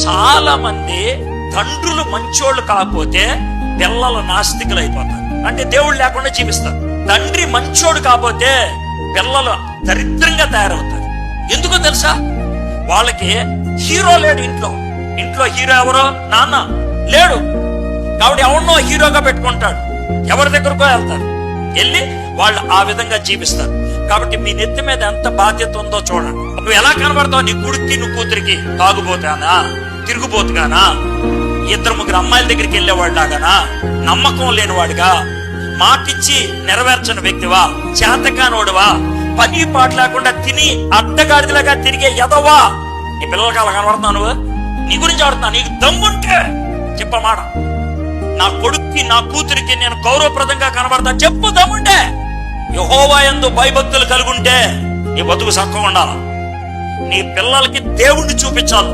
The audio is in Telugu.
చాలా మంది తండ్రులు మంచోళ్ళు కాకపోతే పిల్లలు నాస్తికులు అయిపోతారు, అంటే దేవుడు లేకుండా జీవిస్తారు. తండ్రి మంచోడు కాకపోతే పిల్లలు దరిద్రంగా తయారవుతారు. ఎందుకో తెలుసా? వాళ్ళకి హీరో లేడు. ఇంట్లో హీరో ఎవరో నాన్న లేడు, కాబట్టి ఎవరినో హీరోగా పెట్టుకుంటాడు, ఎవరి దగ్గరకో వెళ్తారు, వెళ్ళి వాళ్ళు ఆ విధంగా జీవిస్తారు. కాబట్టి మీ నెత్తి మీద ఎంత బాధ్యత ఉందో చూడండి. నువ్వు ఎలా కనబడతావు? నీ కొడుక్కి నువ్వు కూతురికి తాగుబోతానా, తిరుగుబోతుగానా, 2-3 అమ్మాయిల దగ్గరికి వెళ్ళేవాడిలాగానా, నమ్మకం లేనివాడుగా, మాటిచ్చి నెరవేర్చని వ్యక్తివా, చేతకానోడువా, పని పాట లేకుండా తిని అడ్డగాడిలాగా తిరిగే ఎదవా? నీ పిల్లలకి అలా కనబడుతున్నావు నువ్వు? నీ గురించి ఆడుతున్నా. నీకు దమ్ముంటే చెప్పమాట, నా కొడుక్కి నా కూతురికి నేను గౌరవప్రదంగా కనబడతా చెప్పు, దమ్ముంటే. యెహోవా యందు భయభక్తులు కలుగుంటే నీ బతుకు చక్కగా ఉండాలి. నీ పిల్లలకి దేవుణ్ణి చూపించాలి.